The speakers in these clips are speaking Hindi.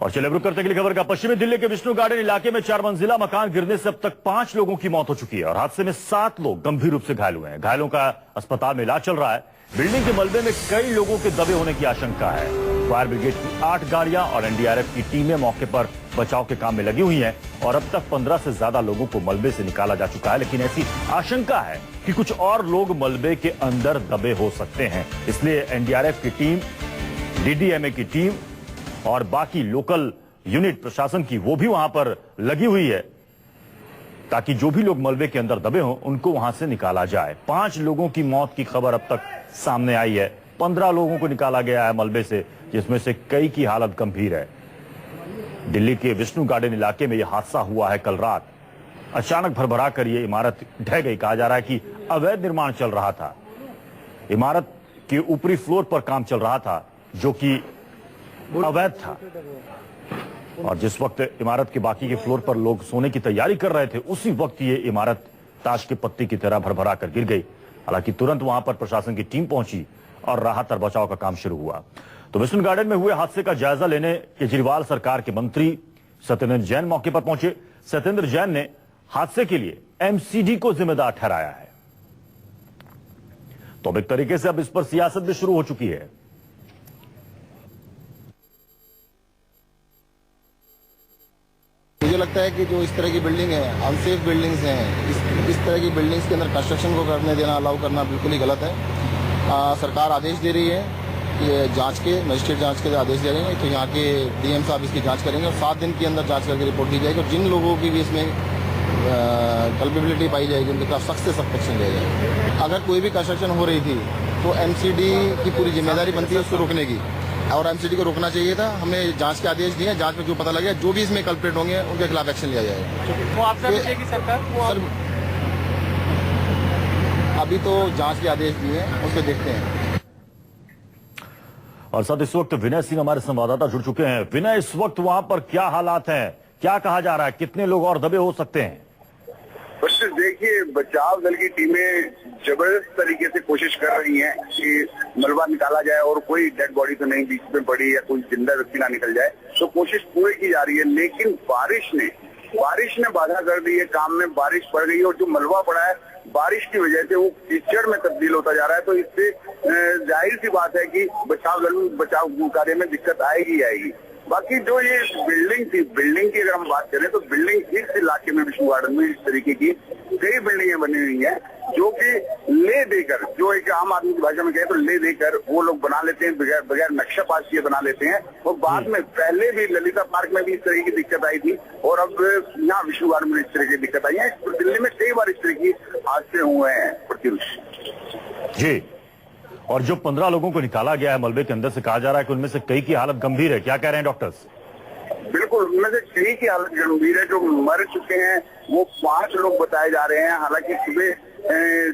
और चले रुक करते अगली खबर का। पश्चिमी दिल्ली के विष्णु गार्डन इलाके में 4 मंजिला मकान गिरने से अब तक 5 लोगों की मौत हो चुकी है और हादसे में 7 लोग गंभीर रूप से घायल हुए हैं। घायलों का अस्पताल में इलाज चल रहा है। बिल्डिंग के मलबे में कई लोगों के दबे होने की आशंका है। फायर ब्रिगेड की 8 गाड़ियां और एनडीआरएफ की टीमें मौके पर बचाव के काम में लगी हुई हैं और अब तक 15 से ज्यादा लोगों को मलबे से निकाला जा चुका है, लेकिन ऐसी आशंका है कि कुछ और लोग मलबे के अंदर दबे हो सकते हैं। इसलिए एनडीआरएफ की टीम, डीडीएमए की टीम और बाकी लोकल यूनिट प्रशासन की वो भी वहां पर लगी हुई है ताकि जो भी लोग मलबे के अंदर दबे हों उनको वहां से निकाला जाए। 5 लोगों की मौत की खबर अब तक सामने आई है। 15 लोगों को निकाला गया है मलबे से, जिसमें से कई की हालत गंभीर है। दिल्ली के विष्णु गार्डन इलाके में यह हादसा हुआ है कल रात। अचानक भरभरा कर यह इमारत ढह गई। कहा जा रहा है कि अवैध निर्माण चल रहा था। इमारत के ऊपरी फ्लोर पर काम चल रहा था जो कि अवैध था और जिस वक्त इमारत के बाकी के फ्लोर पर लोग सोने की तैयारी कर रहे थे उसी वक्त ये इमारत ताश के पत्ती की तरह भरभरा कर गिर गई। हालांकि तुरंत वहां पर प्रशासन की टीम पहुंची और राहत और बचाव का काम शुरू हुआ। तो विष्णु गार्डन में हुए हादसे का जायजा लेने केजरीवाल सरकार के मंत्री सत्येंद्र जैन मौके पर पहुंचे। सत्येंद्र जैन ने हादसे के लिए एमसीडी को जिम्मेदार ठहराया है। तो अब एक तरीके से अब इस पर सियासत भी शुरू हो चुकी है। मुझे लगता है कि जो इस तरह की बिल्डिंग है, अनसेफ बिल्डिंग्स हैं, इस तरह की बिल्डिंग्स के अंदर कंस्ट्रक्शन को करने देना, अलाउ करना बिल्कुल ही गलत है। सरकार आदेश दे रही है कि जांच के, मजिस्ट्रेट जांच के आदेश दे रहे हैं, तो यहाँ के डीएम साहब इसकी जांच करेंगे और 7 दिन के अंदर जांच करके रिपोर्ट दी जाएगी और जिन लोगों की भी इसमें कल्पेबिलिटी पाई जाएगी उनके खिलाफ सख्त से सख्त एक्शन लिया जाएगा। अगर कोई भी कंस्ट्रक्शन हो रही थी तो एमसीडी की पूरी जिम्मेदारी बनती है उसको रोकने की और एमसीडी को रोकना चाहिए था। हमने जांच के आदेश दिए हैं, जांच में जो पता लगे जो भी इसमें कल्प्रेट होंगे उनके खिलाफ एक्शन लिया जाएगा। वो आपसे सरकार सर अभी तो जांच के आदेश दिए हैं, उसको देखते हैं। और साथ इस वक्त विनय सिंह हमारे संवाददाता जुड़ चुके हैं। विनय, इस वक्त वहां पर क्या हालात हैं, क्या कहा जा रहा है, कितने लोग और दबे हो सकते हैं? बस देखिए, बचाव दल की टीमें जबरदस्त तरीके से कोशिश कर रही हैं कि मलबा निकाला जाए और कोई डेड बॉडी तो नहीं बीच में पड़ी या कोई जिंदा व्यक्ति ना निकल जाए। तो कोशिश पूरी की जा रही है, लेकिन बारिश ने बाधा कर दी है काम में। बारिश पड़ गई और जो मलबा पड़ा है बारिश की वजह से वो कीचड़ में तब्दील होता जा रहा है। तो इससे जाहिर सी बात है कि बचाव कार्य में दिक्कत आएगी। बाकी जो ये बिल्डिंग थी, बिल्डिंग की अगर हम बात करें तो बिल्डिंग इस इलाके में विष्णु गार्डन में इस तरीके की कई बिल्डिंगें बनी हुई हैं जो कि ले देकर, जो एक आम आदमी की भाषा में कहे तो ले देकर वो लोग बना लेते हैं, बगैर नक्शा पास किए बना लेते हैं। और बाद में पहले भी ललिता पार्क में भी इस तरह की दिक्कत आई थी और अब यहाँ विष्णु गार्डन में इस तरह की दिक्कत आई है। दिल्ली में कई बार इस तरह की हादसे हुए हैं। प्रत्युष जी, और जो 15 लोगों को निकाला गया है मलबे के अंदर से, कहा जा रहा है कि उनमें से कई की हालत गंभीर है। क्या कह रहे हैं डॉक्टर्स? बिल्कुल, उनमें से कई की हालत गंभीर है। जो मर चुके हैं वो 5 लोग बताए जा रहे हैं। हालांकि सुबह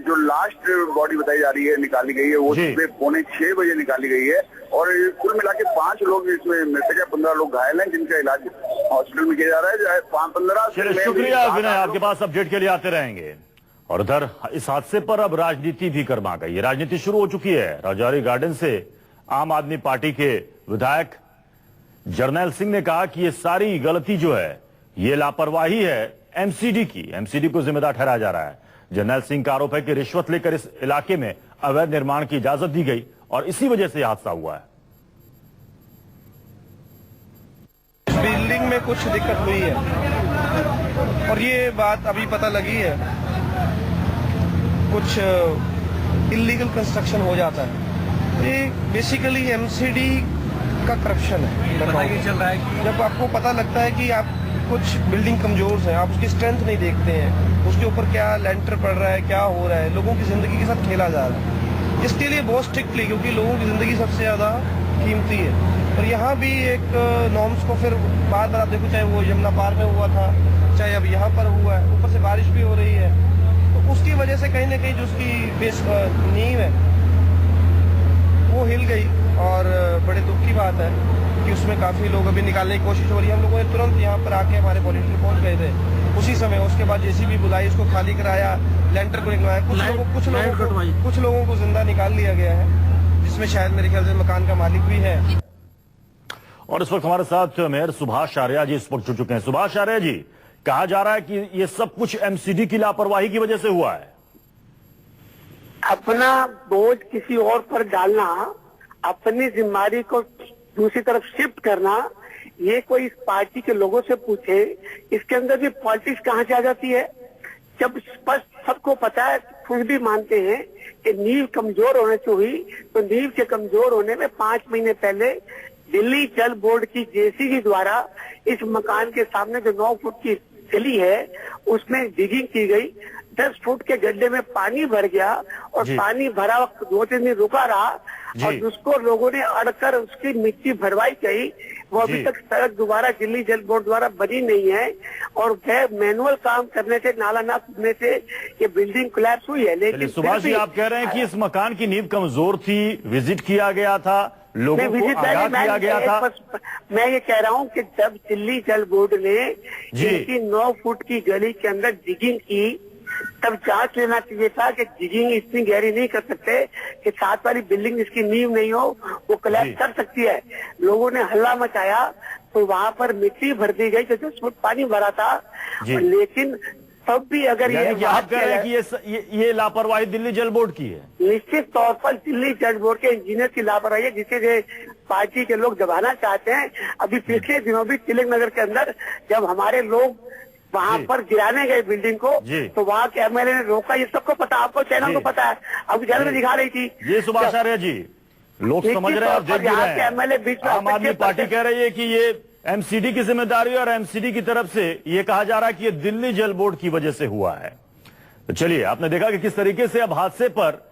जो लास्ट बॉडी बताई जा रही है निकाली गई है वो सुबह 5:45 बजे निकाली गई है और कुल मिला के 5 लोग इसमें मृतक है, 15 लोग घायल हैं जिनका इलाज हॉस्पिटल में किया जा रहा है। 15 शुक्रिया विनय, आपके पास अपडेट के लिए आते रहेंगे। और उधर इस हादसे पर अब राजनीति भी गर्मा गई है। राजनीति शुरू हो चुकी है। राजौरी गार्डन से आम आदमी पार्टी के विधायक जरनैल सिंह ने कहा कि ये सारी गलती जो है ये लापरवाही है एमसीडी की। एमसीडी को जिम्मेदार ठहराया जा रहा है। जरनैल सिंह का आरोप है कि रिश्वत लेकर इस इलाके में अवैध निर्माण की इजाजत दी गई और इसी वजह से यह हादसा हुआ है। बिल्डिंग में कुछ दिक्कत हुई है और ये बात अभी पता लगी है, कुछ इलीगल कंस्ट्रक्शन हो जाता है। ये बेसिकली एमसीडी का करप्शन है। जब आपको पता लगता है कि आप कुछ बिल्डिंग कमजोर है, आप उसकी स्ट्रेंथ नहीं देखते हैं, उसके ऊपर क्या लेंटर पड़ रहा है, क्या हो रहा है, लोगों की जिंदगी के साथ खेला जा रहा है। इसके लिए बहुत स्ट्रिक्टली, क्योंकि लोगों की जिंदगी सबसे ज्यादा कीमती है। और यहाँ भी एक नॉर्म्स को फिर बार बार आप देखो, चाहे वो यमुना पार्क में हुआ था, चाहे अब यहाँ पर हुआ है, ऊपर से बारिश भी हो रही है, तो उसकी वजह से कहीं ना कहीं जो उसकी बेस नींव है वो हिल गई। और बड़े दुख की बात है कि उसमें काफी लोग अभी निकालने की कोशिश हो रही है। हम लोगों ने तुरंत यहाँ पर आके हमारे वॉलंटियर पहुंच गए थे उसी समय। उसके बाद जेसीबी बुलाई, उसको खाली कराया, लेंटर को निकलवाया। कुछ लोगों को जिंदा निकाल लिया गया है, जिसमें शायद मेरे ख्याल से मकान का मालिक भी है। और इस वक्त हमारे साथ मेयर सुभाष आर्या जी इस वक्त जुड़ चुके हैं। सुभाष आर्या जी, कहा जा रहा है कि ये सब कुछ एमसीडी की लापरवाही की वजह से हुआ है। अपना बोझ किसी और पर डालना, अपनी जिम्मेदारी को दूसरी तरफ शिफ्ट करना, ये कोई इस पार्टी के लोगों से पूछे, इसके अंदर भी पॉलिटिक्स कहाँ से आ जाती है? जब स्पष्ट सबको पता है, खुद भी मानते हैं कि नींव कमजोर होने से हुई, तो नींव के कमजोर होने में 5 महीने पहले दिल्ली जल बोर्ड की जेसीबी द्वारा इस मकान के सामने जो 9 फुट की गली है उसमें डिगिंग की गई। 10 फुट के गड्ढे में पानी भर गया और पानी भरा वक्त 2-3 दिन रुका रहा और जिसको लोगों ने अड़कर उसकी मिट्टी भरवाई गई, वो अभी तक सड़क दोबारा दिल्ली जल बोर्ड द्वारा बनी नहीं है और वह मैनुअल काम करने से, नाला ना खुदने से ये बिल्डिंग कोलैप्स हुई है। लेकिन सुभाष जी, आप कह रहे हैं कि इस मकान की नींव कमजोर थी, विजिट किया गया था, लोगों को आगाह किया गया था। मैं ये कह रहा हूँ कि जब दिल्ली जल बोर्ड ने इनकी 9 फुट की गली के अंदर डिगिंग की, तब जांच लेना चाहिए था कि डिगिंग इतनी गहरी नहीं कर सकते कि साथ वाली बिल्डिंग जिसकी नींव नहीं हो वो कोलैप्स कर सकती है। लोगों ने हल्ला मचाया तो वहां पर मिट्टी भर दी गई, तो 10 फुट पानी भरा था। लेकिन तब भी अगर ये आप कह रहे हैं कि ये लापरवाही दिल्ली जल बोर्ड की है? निश्चित तौर पर दिल्ली जल बोर्ड के इंजीनियर की लापरवाही है, जिसे पार्टी के लोग दबाना चाहते हैं। अभी पिछले दिनों भी तिलक नगर के अंदर जब हमारे लोग वहाँ पर गिराने गए बिल्डिंग को, तो वहाँ के एमएलए ने रोका। ये सबको पता, आपको चैनल को पता है, अब चैनल में दिखा रही थी। ये सुभाष आर्या जी, लोग समझ रहे हैं और देख भी रहे हैं। आम आदमी पार्टी कह रही है कि ये एमसीडी की जिम्मेदारी है और एमसीडी की तरफ से ये कहा जा रहा है कि ये दिल्ली जल बोर्ड की वजह से हुआ है। तो चलिए, आपने देखा कि किस तरीके से अब हादसे पर